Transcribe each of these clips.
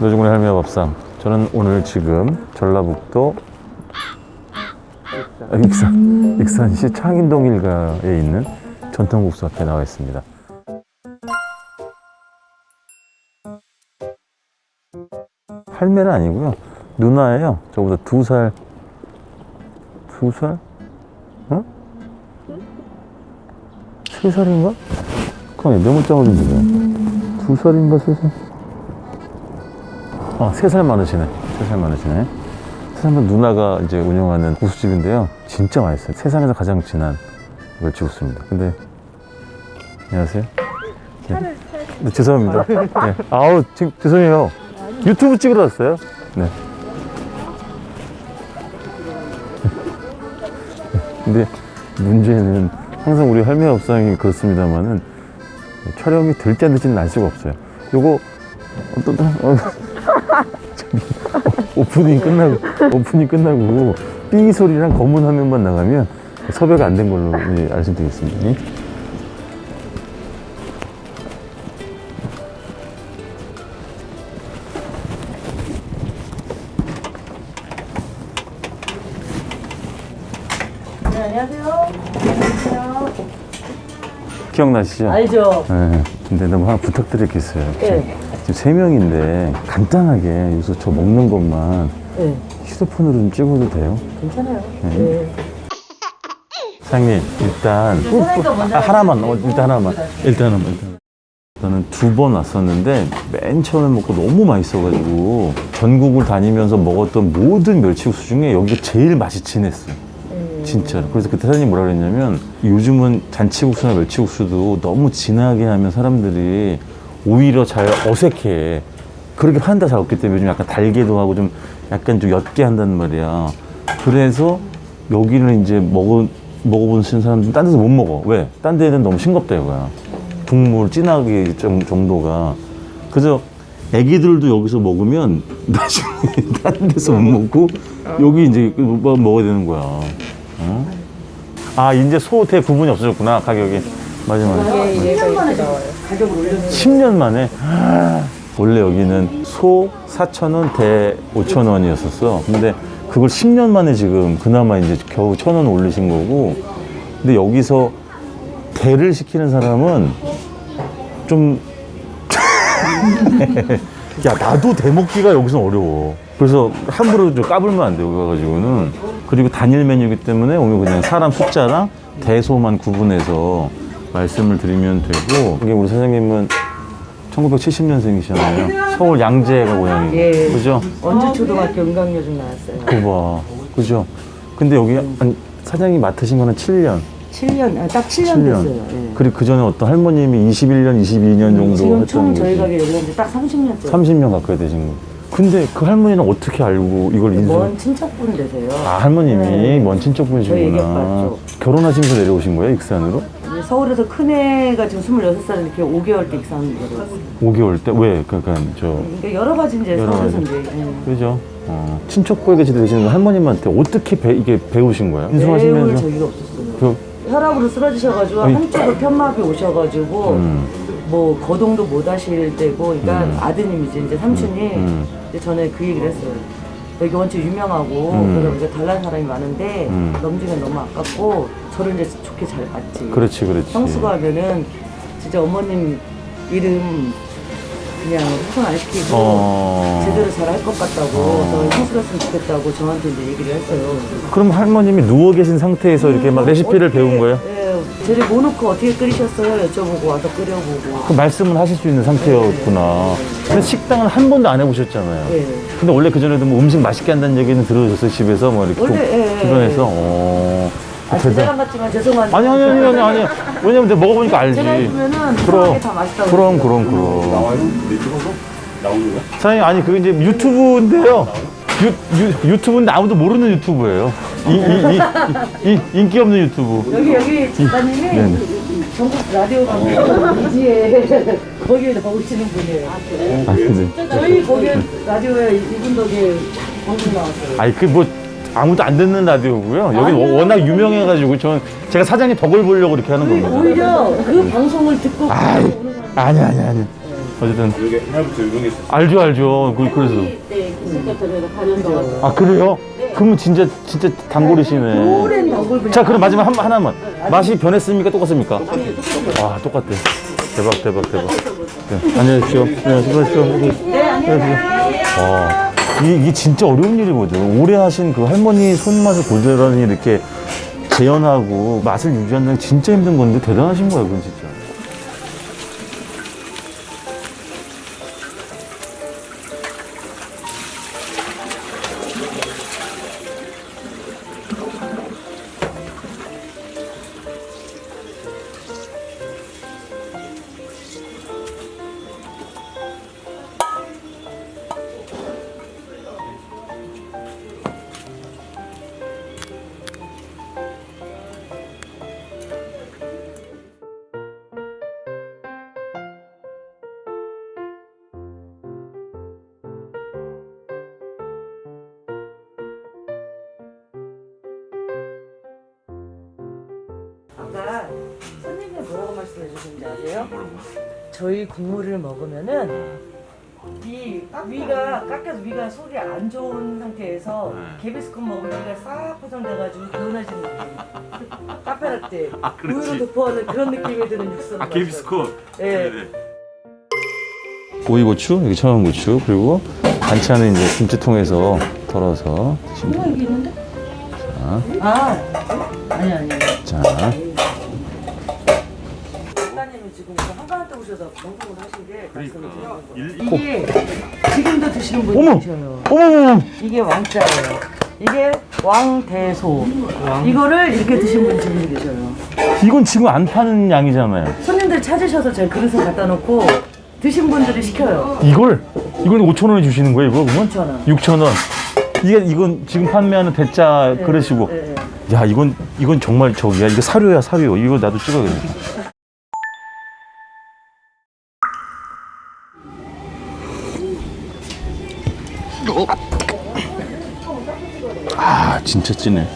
노중훈의 할매와 밥상. 저는 오늘 지금 전라북도 익산시 창인동 일가에 있는 전통국수 앞에 나와 있습니다. 할매는 아니고요, 누나예요. 저보다 2살? 어? 3살인가? 그럼 메모장을 좀 보세요. 2살인가 3살? 3살 많으시네. 3살 많으시네. 세상에 누나가 이제 운영하는 국수집인데요. 진짜 맛있어요. 세상에서 가장 진한 멸치국수입니다. 근데, 안녕하세요. 네, 죄송합니다. 네. 아우, 지금 죄송해요. 유튜브 찍으러 왔어요. 네. 근데 문제는 항상 우리 할매 밥상이 그렇습니다만은 촬영이 될지 안 될지는 알 수가 없어요. 요거 오프닝 끝나고 삐 소리랑 검은 화면만 나가면 섭외가 안 된 걸로 말씀드리겠습니다. 네, 안녕하세요. 안녕하세요. 기억나시죠? 알죠? 네. 근데 너무 하나 부탁드릴 게 있어요. 네. 지금 3명인데 간단하게 여기서 저 먹는 것만 네. 휴대폰으로 좀 찍어도 돼요? 괜찮아요. 네. 네. 사장님, 일단 사장님과 먼저 하나만. 저는 2번 왔었는데 맨 처음에 먹고 너무 맛있어가지고 전국을 다니면서 먹었던 모든 멸치국수 중에 여기가 제일 맛이 진했어요. 진짜로. 그래서 그때 사장님이 뭐라 그랬냐면, 요즘은 잔치국수나 멸치국수도 너무 진하게 하면 사람들이 오히려 잘 어색해. 그렇게 판다 잘 없기 때문에 좀 약간 달게도 하고 좀 약간 좀 옅게 한단 말이야. 그래서 여기는 이제 먹어본 사람들은 딴 데서 못 먹어. 왜? 딴 데는 너무 싱겁다 이거야. 국물 진하게 정도가. 그래서 애기들도 여기서 먹으면 나중에 딴 데서 못 먹고 여기 이제 먹어야 되는 거야. 어? 아, 이제 소대 구분이 없어졌구나, 가격이. 마지막에. 10년 만에 나와요. 가격을 올렸어요. 10년 만에? 원래 여기는 소 4,000원, 대 5,000원이었었어. 근데 그걸 10년 만에 지금 그나마 이제 겨우 1,000원 올리신 거고. 근데 여기서 대를 시키는 사람은 좀 야, 나도 대 먹기가 여기서 어려워. 그래서 함부로 좀 까불면 안 돼, 여기 와가지고는. 그리고 단일 메뉴이기 때문에 오늘 그냥 사람 숫자랑 대소만 구분해서 말씀을 드리면 되고. 이게 우리 사장님은 1970년생이시잖아요. 서울 양재가 고향이고. 예. 그죠? 언제초등학교 은강여중 나왔어요. 그거 봐. 그죠? 근데 여기 사장님이 맡으신 거는 7년. 7년, 딱 7년 7년. 됐어요. 예. 그리고 그 전에 어떤 할머님이 21년, 22년 정도 지금 했던 총 저희 거지. 가게 여기 한지 딱 30년째. 30년 가까이 되신 거. 근데 그 할머니는 어떻게 알고 이걸 먼 친척분 되세요. 아, 할머님이 네. 먼 저희 친척분이시구나. 애견봤죠. 결혼하시면서 내려오신 거예요, 익산으로? 이제 서울에서 큰애가 지금 26살 이렇게 5개월 때 익산 내려왔어요. 5개월 때? 왜? 그러니까 그러니까 여러 가지 이제 여러 서울에서 가지. 이제 그죠? 친척부에 계시는 할머님한테 어떻게 이게 배우신 거예요? 배울 인수하시면서 적이 없었어요. 그, 혈압으로 쓰러지셔가지고 한쪽으로 편마비 오셔가지고 뭐 거동도 못 하실 때고, 그러니까 아드님이지 이제 삼촌이 이제 전에 그 얘기를 했어요. 여기 원체 유명하고 그러다 보니까 달라는 사람이 많은데 넘기면 너무 아깝고 저를 이제 좋게 잘 봤지. 그렇지. 형수가 하면은 진짜 어머님 이름 그냥 훼손 안 시키고 제대로 잘 할 것 같다고 저 형수였으면 좋겠다고 저한테 이제 얘기를 했어요. 그럼 할머님이 누워 계신 상태에서 이렇게 막 레시피를 어떻게, 배운 거예요? 예, 재료 뭐 넣고 어떻게 끓이셨어요? 여쭤보고 와서 끓여보고. 그 말씀을 하실 수 있는 상태였구나. 근데 식당은 한 번도 안 해보셨잖아요. 예. 근데 원래 그전에도 뭐 음식 맛있게 한다는 얘기는 들으셨어요, 집에서? 뭐 이렇게 원래, 주변에서? 제대로 같지만 죄송한데. 아니. 왜냐면 내가 먹어보니까 알지. 제가 해주면은 그럼, 다 맛있다고. 그럼. 나와요? 내 찍어서? 나오는 거야? 사장님, 아니, 그게 이제 유튜브인데요. 유튜브인데 아무도 모르는 유튜브예요. 인기 없는 유튜브. 여기 작가님이 네네. 전국 라디오 방송 이지에 거기에 나오시는 분이에요. 아, 근데. 저희 거기 라디오에 이분 덕에 방송 나왔어요. 아니, 그 뭐, 아무도 안 듣는 라디오고요. 여기 아니요. 워낙 유명해가지고 제가 사장님 덕을 보려고 이렇게 하는 겁니다. 오히려 그 방송을 듣고 아이, 아니. 어쨌든 여기 옛날부터 유명했어요. 알죠. 그래서 네, 그때부터 저희가 가려서 아 그래요? 그러면 진짜 단골이시네. 오랜 덕을 자 그럼 마지막 하나만 맛이 변했습니까? 똑같습니까? 와 똑같대. 대박. 네, 안녕히 계십시오. 네, 수고하십시오. 네, 안녕하세요. 와 이게 진짜 어려운 일이거든. 오래 하신 그 할머니 손맛을 고스란히 이렇게 재현하고 맛을 유지한다는 게 진짜 힘든 건데 대단하신 거야 그건 진짜. 아까 선생님이 뭐라고 말씀해 주셨는지 아세요? 저희 국물을 먹으면은 이 위가 깎여서 위가 속이 안 좋은 상태에서 개비스콘 먹으면 위가 싹 포장돼가지고 개운해지는 느낌. 카페라떼 우유로 덮어하는 그런 느낌이 드는 육수. 개비스콘. 네. 오이고추, 여기 청양고추, 그리고 반찬은 이제 김치통에서 덜어서 드시면 뭐가 여기 있는데? 아니. 자, 작가님이 지금 한가한테 오셔서 방송을 하신 게 말씀을 드리는 일- 이게 지금도 드시는 분이 어머! 계셔요. 어머! 이게 왕자예요. 이게 왕대소. 이거를 이렇게 드신 분이 지금 계셔요. 이건 지금 안 파는 양이잖아요. 손님들 찾으셔서 제가 그릇을 갖다 놓고 드신 분들이 시켜요. 이건 5,000원에 주시는 거예요, 이거 그러면? 6,000원. 6,000원. 이건 지금 판매하는 대짜 그릇이고. 네. 야, 이건 정말 저기야. 이거 사료야, 사료. 이거 나도 찍어야겠다. 아, 진짜 찐해.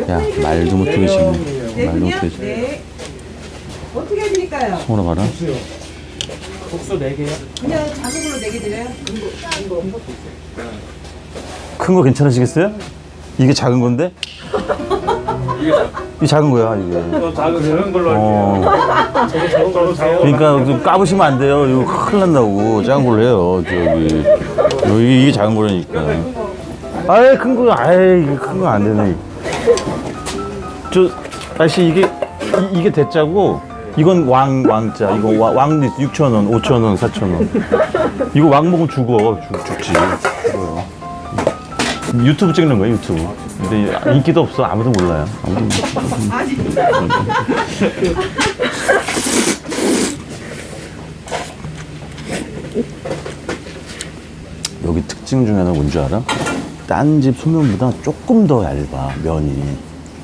야, 말도 못하게 쉽네. 말도 못하게 쉽네. 네. 어떻게 해드릴까요? 손으로 봐라. 그냥 작은 걸로 4개 드려요? 큰 거 괜찮으시겠어요? 이게 작은 건데? 이게 작은 거야, 이게. 작은 걸로 어. 작은 걸로 그러니까 좀 까부시면 안 돼요. 이거 큰일 난다고. 작은 걸로 해요. 여기 이게 작은 거라니까. 아이, 큰 거, 이게 큰 거 안 되네. 아저씨, 이게 대짜고, 이건 왕자. 이거 왕리스 6,000원, 5,000원, 4,000원. 이거 왕 먹으면 죽지. 죽어요. 유튜브 찍는 거예요, 유튜브. 근데 인기도 없어. 아무도 몰라요. 여기 특징 중에 하나 뭔지 알아? 딴 집 소면보다 조금 더 얇아, 면이.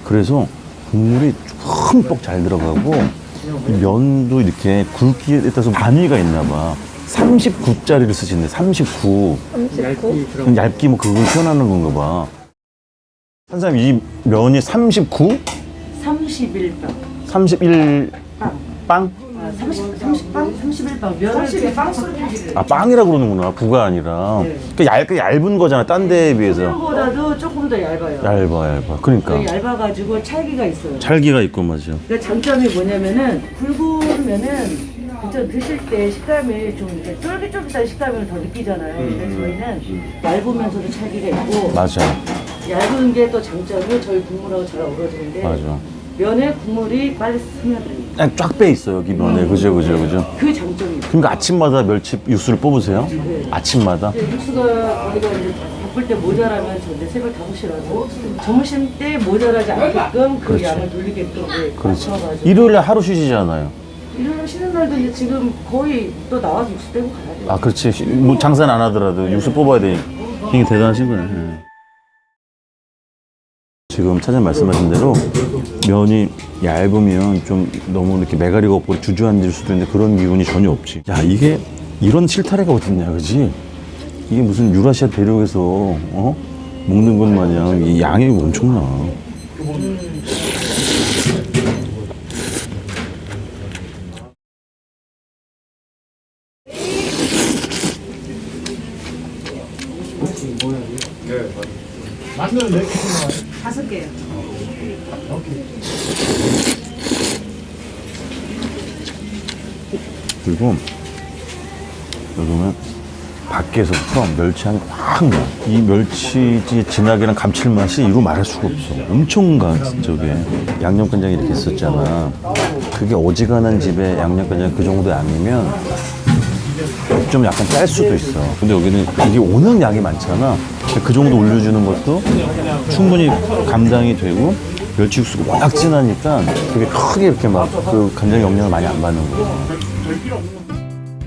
그래서 국물이 흠뻑 잘 들어가고, 이 면도 이렇게 굵기에 따라서 단위가 있나 봐. 39짜리를 쓰시네, 39. 얇기 뭐 그걸 표현하는 건가 봐. 한 사람 이 면이 39? 31빵. 31 빵? 30빵? 31빵. 면을 빵수로 표기를. 아, 빵이라고 그러는구나. 부가 아니라. 그러니까 얇은 거잖아, 딴 데에 비해서. 보다도 조금 더 얇아요. 얇아. 그러니까. 얇아가지고 찰기가 있어요. 찰기가 있고, 맞아. 그러니까 장점이 뭐냐면은 굵으면은 진짜 드실 때 식감이 좀 이렇게 쫄깃쫄깃한 식감을 더 느끼잖아요. 근데 저희는 얇으면서도 찰기가 있고 맞아. 얇은 게 또 장점이 저희 국물하고 잘 어우러지는데 맞아. 면에 국물이 빨리 스며들어요. 그냥 쫙 빼 있어, 여기 면에. 그죠. 그 장점이 있어요. 그러니까 아침마다 멸치 육수를 뽑으세요? 아침마다? 근데 육수가 저희가 이제 바쁠 때 모자라면 저 이제 새벽 5시라도 점심 때 모자라지 않게끔 그 그렇지. 양을 돌리게끔 그렇지. 맞춰가지고 일요일에 하루 쉬시잖아요. 일요일 쉬는 날도 이제 지금 거의 또 나와서 육수 떼고 가야 돼요. 아, 그렇지. 뭐 장사는 안 하더라도 육수 뽑아야 되니까. 이게 대단하신 거예요. 예. 지금 차장님 말씀하신 대로 면이 얇으면 좀 너무 이렇게 매가리가 없고 주저앉을 수도 있는데 그런 기분이 전혀 없지. 야, 이게 이런 실타래가 어딨냐, 그지? 이게 무슨 유라시아 대륙에서 먹는 것 마냥 이 양이 엄청나. 다섯 개요. 그리고 여기는 밖에서부터 멸치향이 확 나. 이 멸치 진하게랑 감칠맛이 이루 말할 수가 없어. 엄청 저게 양념간장이 이렇게 있었잖아. 그게 어지간한 집에 양념간장 그 정도 양이면 좀 약간 짤 수도 있어. 근데 여기는 이게 워낙 양이 많잖아. 그 정도 올려주는 것도 충분히 감당이 되고 멸치 육수가 워낙 진하니까 그게 크게 이렇게 막 그 간장 영향을 많이 안 받는 거야.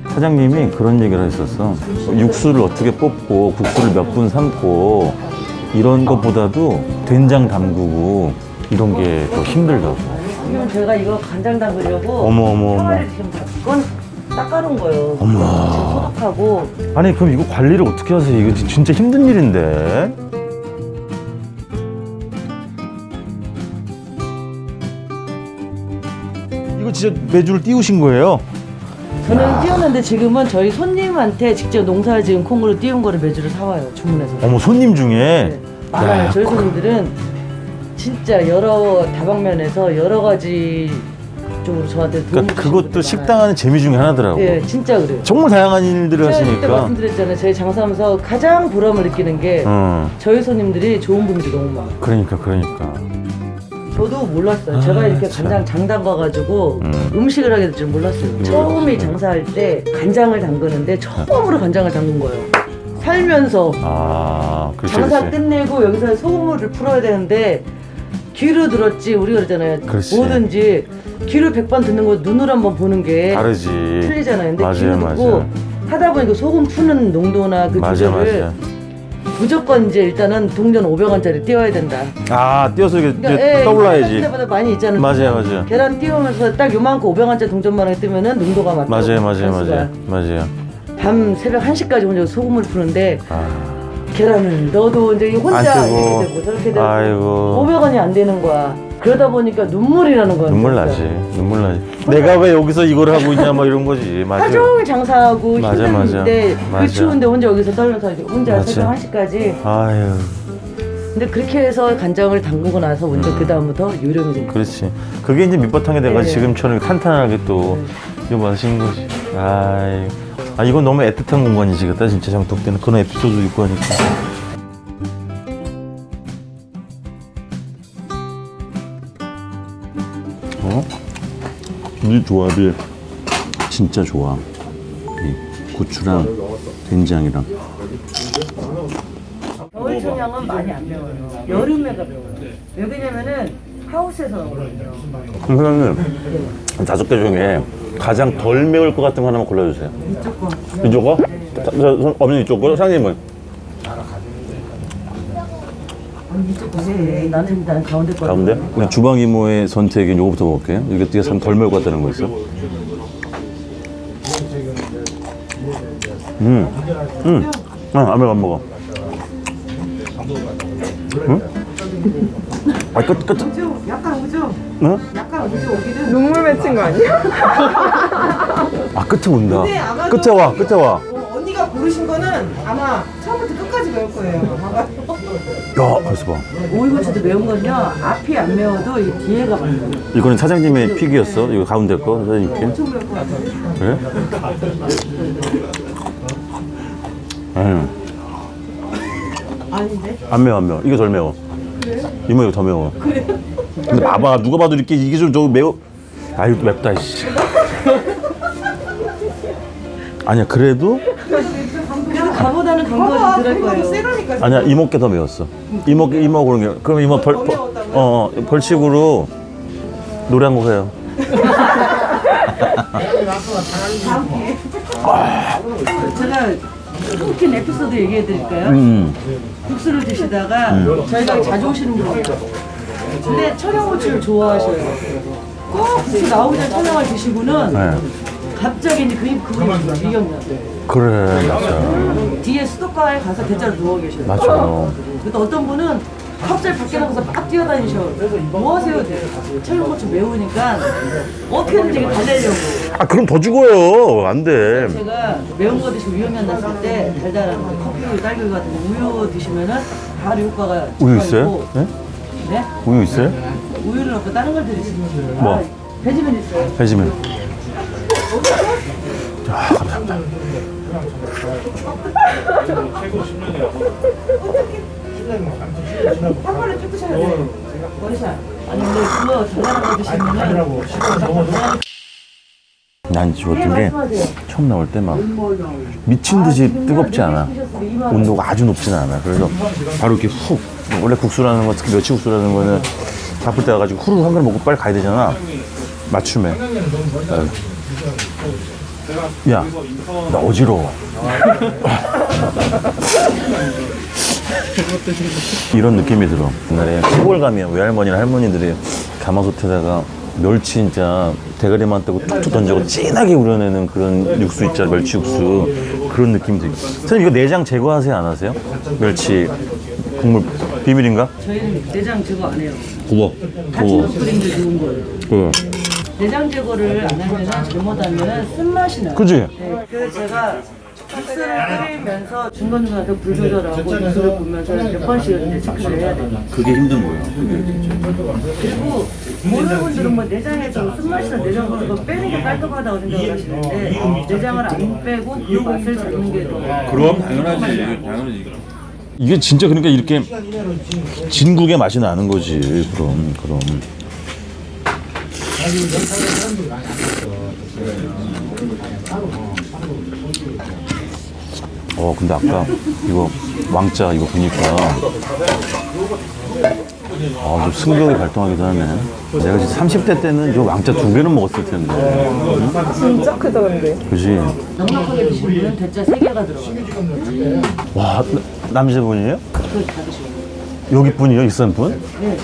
사장님이 그런 얘기를 했었어. 육수를 어떻게 뽑고 국수를 몇 분 삶고 이런 것보다도 된장 담그고 이런 게 더 힘들다고. 지금 제가 이거 간장 담그려고 어머. 사과를 지금 이건 닦아놓은 거예요. 어머. 지금 소독하고. 아니 그럼 이거 관리를 어떻게 하세요? 이거 진짜 힘든 일인데. 이거 진짜 메주를 띄우신 거예요? 저는 띄웠는데 지금은 저희 손님한테 직접 농사 지은 콩으로 띄운 거를 매주를 사와요. 주문해서. 어머 손님 중에 네. 많아요. 야, 저희 손님들은 진짜 여러 다방면에서 여러 가지 쪽으로 저한테 도움을 그러니까 주시는 그것도 분들 식당 많아요. 하는 재미 중에 하나더라고. 예, 진짜 그래요. 정말 다양한 일들을 제가 그때 하시니까. 말씀드렸잖아요. 저희 장사하면서 가장 보람을 느끼는 게 저희 손님들이 좋은 분들이 너무 많아요. 그러니까. 저도 몰랐어요. 아, 제가 이렇게 참. 간장 장 담가가지고 음식을 하게 될 줄 몰랐어요. 처음에 장사할 때 간장을 담그는데 처음으로 간장을 담근 거예요. 살면서 아, 그렇지. 장사 그렇지. 끝내고 여기서 소금물을 풀어야 되는데 귀로 들었지 우리가 그러잖아요. 그렇지. 뭐든지 귀로 100번 듣는 거 눈으로 한번 보는 게 다르지. 틀리잖아요. 근데 맞아요, 귀로 듣고 하다 보니까 소금 푸는 농도나 그 조절을 무조건 이제 일단은 동전 500원짜리 띄워야 된다. 아, 띄어서 이게 그러니까 떠올라야지. 때마다 많이 있잖아요. 맞아요. 계란 띄우면서 딱 요만큼 500원짜리 동전만에 뜨면은 농도가 맞죠. 맞아요. 밤 새벽 1시까지 혼자 소금을 푸는데 아, 계란을 넣어도 이제 혼자 안 뜨고. 이렇게 되고 저렇게 되고 아이고. 500원이 안 되는 거야. 그러다 보니까 눈물이 나는 거야. 눈물 진짜. 나지. 내가 왜 여기서 이걸 하고 있냐, 뭐 이런 거지. 맞아. 하루 종일 장사하고 맞아. 힘든데 맞아. 그 추운데 혼자 여기서 떨면서 이제 혼자 맞아. 새벽 1시까지. 아유, 근데 그렇게 해서 간장을 담그고 나서 먼저 그 다음부터 요령이 좀. 그렇지. 그게 이제 밑바탕이 돼가지고 네. 지금처럼 탄탄하게 또 이거 맛있는 거지. 아, 이건 너무 애틋한 공간이지겠다, 진짜 장독대는 그런 에피소드 있고 하니까. 이 조합이 진짜 좋아. 이 고추랑 된장이랑. 겨울 청양은 많이 안 매워요. 여름에가 매워요. 왜 그러냐면은 하우스에서 나오거든요. 그럼 사장님, 5개 중에 가장 덜 매울 것 같은 거 하나만 골라주세요. 이쪽 거. 이쪽 거? 어머니 이쪽 거? 사장님은? 이쪽 거. 네, 나는 일단 가운데 거. 가운데? 그냥 주방 이모의 선택은 요거부터 먹을게요. 이게 덜 매울 것 같다는 거 있어? 안 매워, 안 먹어. 아, 끝. 약간 오죠? 응? 약간 오죠 오기는. 눈물 맺힌 거 아니야? 아, 끝에 온다. 근데 아마도 끝에 와. 언니가 고르신 거는 아마 처음부터 끝까지 매울 거예요. 아마. 야, 벌써 봐. 오이고추도 매운 건요. 앞이 안 매워도 이 뒤에가 매워요. 이거는 사장님의 픽이었어? 이거 가운데 거? 사장님 픽? 엄청 매울 것 같아요. 그래? 아유, 아닌데? 안 매워. 이게 덜 매워. 이모 이거 더 매워. 근데 봐봐, 누가 봐도 이게 좀 저거 매워. 아유, 또 맵다, 씨. 아니야, 그래도 그래도 가보다는 간거가 좀 들을 거예요. 세라니까. 아니야, 이모께 더 매웠어. 이모 그런 게. 그럼 이모 더 매웠다고요? 벌칙으로 노래 한 곡 해요. 제가 웃긴 에피소드 얘기해 드릴까요? 국수를 드시다가 저희가 자주 오시는 분이에요. 근데 청양고추를 좋아하셔요. 꼭 국수 나오기 전에 청양을 드시고는 네. 갑자기 이제 그분이 이경련. 그래, 맞아. 뒤에 수도가에 가서 대자로 누워 계셔요. 맞아. 근데 어떤 분은 갑자기 밖에 나가서 막 뛰어다니셔. 뭐 하세요? 철고추 매우니까 어떻게든지 달래려고. 아, 그럼 더 죽어요. 안 돼. 제가 매운 거 드시고 위염이 안 났을 때 달달한 거, 커피, 딸기 같은 거 우유 드시면은 바로 효과가 우유 좋아지고. 있어요? 네? 네? 우유 있어요? 우유를 넣고 다른 걸 드리시면 뭐? 배지면 있어요. 해지면. 아, 감사합니다. 한 번에 쭉 드셔야 돼요. 원샷. 아니 근데 그거 달달한 거 드시면은 난 이제 같은 게 처음 나올 때 막 미친 듯이 뜨겁지 않아. 온도가 아주 높지는 않아. 그래서 바로 이렇게 훅. 원래 국수라는 거, 특히 멸치 국수라는 거는 바쁠 때 와가지고 후루룩 한 그릇 먹고 빨리 가야 되잖아. 맞춤에. 야, 나 어지러워. 이런 느낌이 들어. 옛날에 시골 가면 외할머니나 할머니들이 가마솥에다가 멸치 진짜 대가리만 떼고 툭툭 던져고 진하게 우려내는 그런 육수 있잖아, 멸치 육수. 그런 느낌이 들고. 선생님 이거 내장 제거하세요, 안 하세요? 멸치 국물 비밀인가? 저희는 내장 제거 안 해요. 구워. 같이 넣어 끓이는 게 좋은 거예요. 그. 내장 제거를 안 하면은 잘못하면은 쓴맛이 나요. 그지? 네, 그래서 제가 국수를 끓이면서 중간중간 불 조절하고 육수를 보면서 몇 번씩 이제 체크를 해야 돼요. 그게 힘든 거예요. 그리고 모르는 분들은 뭐 내장에서 쓴맛이나 내장 그거 빼는 게 깔끔하다고 생각을 하시는데 내장을 안 빼고 그 맛을 잡는 게 더. 그럼 당연하지. 당연하지. 이게 진짜 그러니까 이렇게 진국의 맛이 나는 거지. 그럼. 근데 아까 이거 왕자 이거 보니까 좀 승격이 발동하기도 하네. 내가 진짜 30대 때는 저 왕자 2개는 먹었을 텐데. 진짜 크다 근데. 그지? 넉넉하게 드시는 분은 대짜 3개가 들어가요. 와, 남자분이에요? 그걸 다 드시고. 여기 분이요? 일산 분? 네.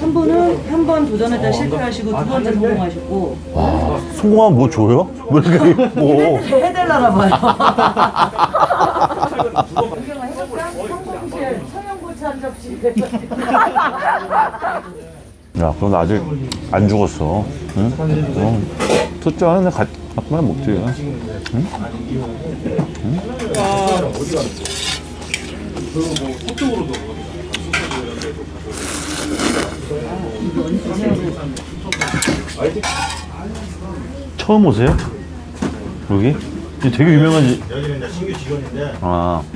한 분은 한 번 도전했다 실패하시고 두 번째 성공하셨고 성공하면 뭐 줘요? 뭐 이렇게 뭐. 해달라나 봐요. 성공실 청양고추 한 접시. 야, 그럼 나 아직 안 죽었어. 응? 투자 하는데 갖고만 먹지. 응? 처음 오세요? 여기? 이게 되게 유명한 여기는 이제 신규 직원인데.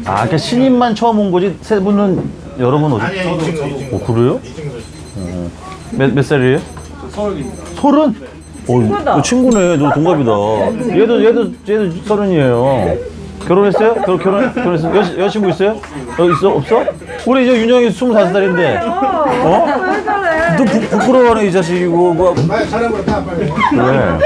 그러니까 신입만 처음 온 거지 세 분은 여러 번 오셨죠? 아니야, 이 친구. 그래요? 이 친구. 몇 살이에요? 서른. 친구다. 친구네. 너 동갑이다. 얘도 서른이에요. 결혼했어요? 결혼했어요? 여자친구 있어요? 있어? 없어? 우리 이제 윤영이 25살인데. 왜 저래? 너 부끄러워하네 이 자식이고. 뭐. 빨리 차려버려, 다 빨리. 그래.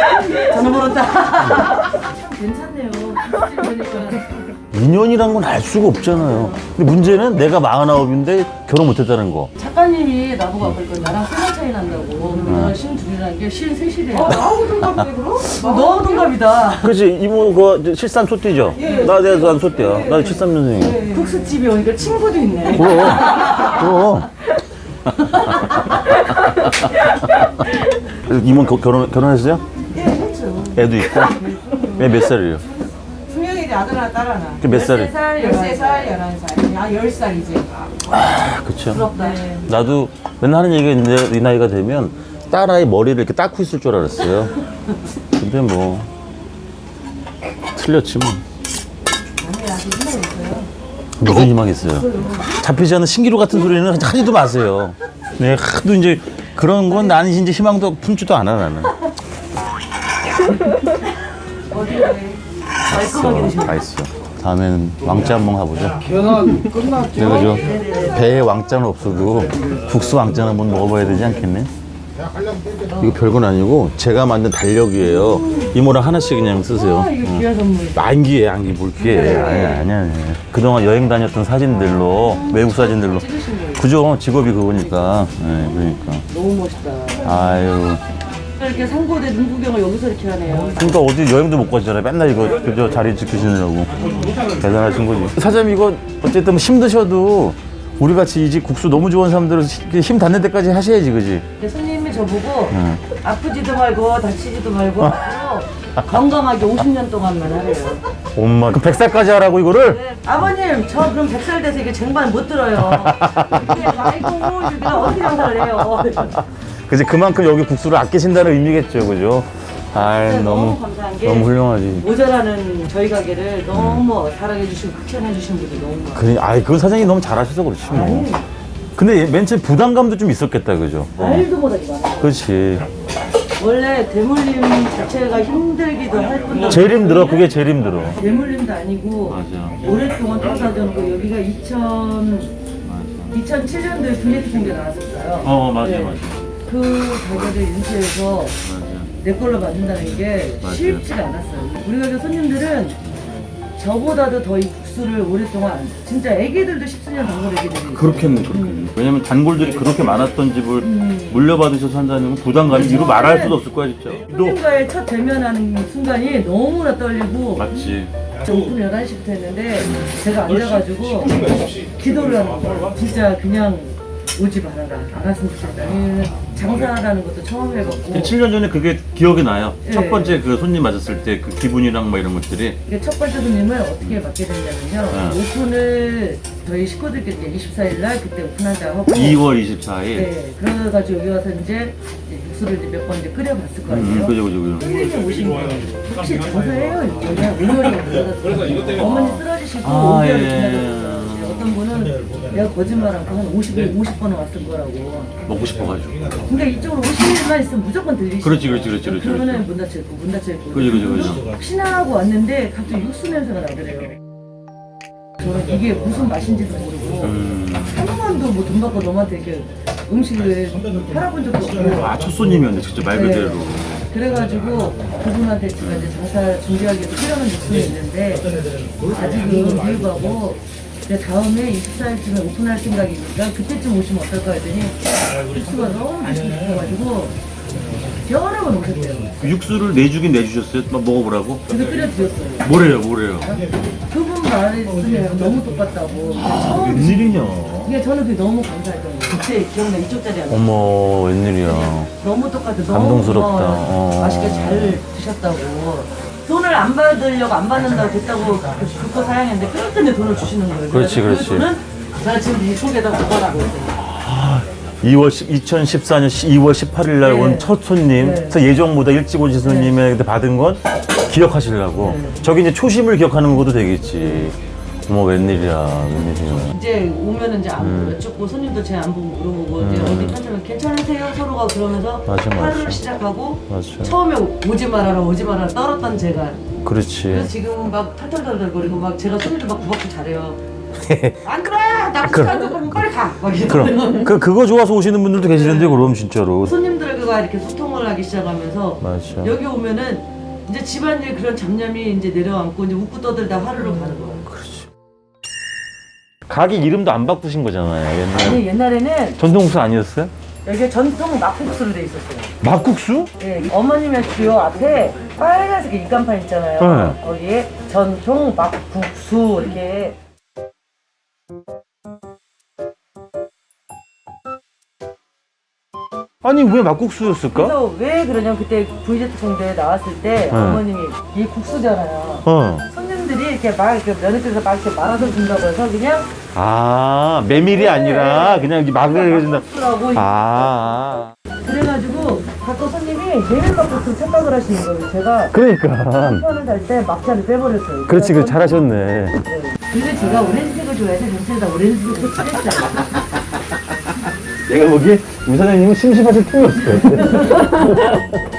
전화번호 딱. 괜찮네요. 보니까. 인연이란 건 알 수가 없잖아요. 근데 문제는 내가 49인데 결혼 못했다는 거. 작가님이 나보고 아까 그 나랑 3살 차이 난다고. 나랑 52이라는 게 53이래요. 나하고 동갑인데 그럼? 너무 동갑이다. 그렇지. 이모 그 실산 소띠죠? 내가 소띠야. 나 73년생이야. 국수집에 오니까 친구도 있네. 그럼. 이모 결혼했어요? 예, 했죠. 애도 있고? 애 몇 살이에요? 두 명이 아들 하나 딸 하나. 몇 살이에요? 13살, 11살. 야, 10살이지. 그쵸. 부럽다. 나도 맨날 하는 얘기가 있는데 이 나이가 되면 딸아이 머리를 이렇게 닦고 있을 줄 알았어요. 근데 뭐 틀렸지 뭐. 무슨 희망 있어요? 잡히지 않는 신기루 같은 소리는 하지도 마세요. 네, 하도 이제 그런 건 나는 이제 희망도 품지도 않아 나는. 말끔하게 드시고. 다 있어. 다음에는 왕자 한번 가보자. 내가 저 배에 왕자는 없어도 국수 왕자는 한번 먹어봐야 되지 않겠네? 이거 별건 아니고 제가 만든 달력이에요. 이모랑 하나씩 그냥 쓰세요. 이거 귀한 선물. 안기에 뭘 귀해. 아니야. 그동안 여행 다녔던 사진들로, 외국 사진들로. 그죠? 직업이 그거니까. 네, 그러니까. 너무 멋있다. 아유. 이렇게 상고대 눈구경을 여기서 이렇게 하네요. 그러니까 어디 여행도 못 가시잖아요. 맨날 이거 그저 자리 지키시느라고. 대단하신 거지. 사장님 이거 어쨌든 힘드셔도 우리 같이 이 집 국수 너무 좋아하는 사람들은 힘 닿는 데까지 하셔야지, 그지? 손님이 저보고 아프지도 말고 다치지도 말고 앞으로 건강하게 50년 동안만 하래요. 엄마, 그 100살까지 하라고 이거를? 네. 아버님 저 그럼 100살 돼서 이게 쟁반 못 들어요. 이게 아이고 내가 어떻게 장사를 해요. 그지, 그만큼 여기 국수를 아끼신다는 의미겠죠, 그죠? 아이, 너무 감사한 게 너무 훌륭하지. 모자라는 저희 가게를 너무 사랑해 주시고 극찬해 주신 분들 너무 많아요. 그래, 아이, 그건 사장님이 너무 잘하셔서 그렇지 뭐. 근데 맨 처음에 부담감도 좀 있었겠다, 그죠? 말도 못하지 많아요. 그렇지. 원래 대물림 자체가 힘들기도 할 뿐더러 제일 힘들어, 그게 제일 힘들어. 대물림도 아니고 맞아. 오랫동안 통사져놓고 여기가 2007년도에 블레이트 생겨 나왔었어요. 맞아, 네. 맞아. 그 가게를 유지해서 맞아. 내 걸로 만든다는 게 맞아요. 쉽지가 않았어요. 우리 가게 손님들은 저보다도 더 이 국수를 오랫동안 진짜 애기들도 10수년 단골 애기들이 그렇겠네. 왜냐면 단골들이 그렇게 많았던 집을 물려받으셔서 한다는 건 부담감이 이루 말할 수도 없을 거야, 진짜. 손님과의 첫 대면하는 순간이 너무나 떨리고 맞지. 오픈 11시부터 했는데 제가 앉아가지고 기도를 하는 거예요. 진짜 그냥 오지 말아라. 안 왔으면 좋겠다. 왜냐면 장사라는 것도 처음 해봤고 7년 전에 그게 기억이 나요. 네. 첫 번째 그 손님 맞았을 때 그 기분이랑 막 이런 것들이. 이게 첫 번째 손님을 어떻게 맡게 됐냐면요. 오픈을 저희 식구들끼리 이제 24일 날 그때 오픈하자고 하고 2월 24일. 네, 그래가지고 여기 와서 이제 육수를 이제 몇 번 이제 끓여봤을 거 아니에요. 그죠. 손님이 오신 거예요. 혹시 장사해요? 그냥 오늘이 어머니 쓰러지시고 아, 5개월을 예. 지나셨어요. 어떤 분은 내가 거짓말하고 한 50번 왔을 거라고. 먹고 싶어가지고. 근데 이쪽으로 50일만 있으면 무조건 들리시죠. 그렇지. 그러면은 문 닫혀 있고. 그죠. 혹시나 하고 왔는데 갑자기 육수 냄새가 나더래요. 저는 이게 무슨 맛인지도 모르고 한 번도 뭐 돈 받고 너한테 이렇게 음식을 팔아본 적도 없고. 아, 첫 손님이었네, 진짜 말 그대로. 네. 그래가지고 그분한테 제가 이제 장사 준비하기 위해서 필요한 육수는 있는데 아직은 비우고 이제 다음에 24일쯤에 오픈할 생각이니까 그때쯤 오시면 어떨까 했더니 육수가 너무 맛있게 싶어가지고 여러 번 오셨대요. 육수를 내주긴 내주셨어요? 막 먹어보라고? 그래서 끓여드렸어요. 뭐래요? 그분 말씀이 너무 똑같다고. 처음 웬일이냐? 이게 저는 그게 너무 감사했던 거예요. 그때 기억나 이쪽 자리에 앉아. 어머, 웬일이야. 너무 똑같아. 너무 감동스럽다. 고마워요. 맛있게 잘 드셨다고. 돈을 안 받으려고 안 받는다고 됐다고 그거 사양했는데 끊었더니 돈을 주시는 거예요. 그렇지, 그래서 그렇지. 그 돈은 제가 지금 이 속에다 보관하고 있어요. 2014년 2월 18일 날 네. 온 첫 손님, 네. 그래서 예정보다 일찍 오신 손님한테 받은 건 기억하시려고. 네. 저기 이제 초심을 기억하는 것도 되겠지. 어머, 웬일이야. 이제 오면은 이제 안 여쭙고 손님도 제 안부 물어보고 이제 어디 편집면 괜찮으세요? 서로가 그러면서 맞아. 하루를 시작하고 맞아. 처음에 오지 말아라 떨었던 제가 그렇지. 그래서 지금 막 털털털털거리고 막 제가 손님들 막 구박도 잘해요. 안 그래! 나 부탁한 거 보면 빨리 가! 막 이러면 그럼 그거 좋아서 오시는 분들도 계시는데 그럼 진짜로. 손님들과 이렇게 소통을 하기 시작하면서 맞아. 여기 오면은 이제 집안일 그런 잡념이 이제 내려앉고 이제 웃고 떠들다 하루를 가는 거예요. 가게 이름도 안 바꾸신 거잖아요, 옛날에. 아니 옛날에는 전통국수 아니었어요? 여기 전통 막국수로 돼 있었어요. 막국수? 예, 어머님의 주요 앞에 빨간색 입간판 있잖아요. 네. 거기에 전통 막국수 이렇게. 아니, 왜 막국수였을까? 그래서 왜 그러냐면 그때 VZ 청대에 나왔을 때 어머님이 이 국수잖아요. 어. 손님들이 이렇게 막 이렇게 며느리에서 막 이렇게 말아서 준다고 해서 그냥 아, 메밀이 아니라 그냥 이렇게 막을 해준다. 국수라고 아. 그래가지고 가끔 손님이 메밀 막국수 착각을 하시는 거예요. 제가 그러니까. 편을 살 때 막차를 빼버렸어요. 그렇지, 그래서 잘하셨네. 네. 근데 제가 오렌지색을 좋아해서 전체에다 오렌지색으로 칠했어요. 내가 보기에 우리 사장님은 심심하실 틈이 없을 것 같아.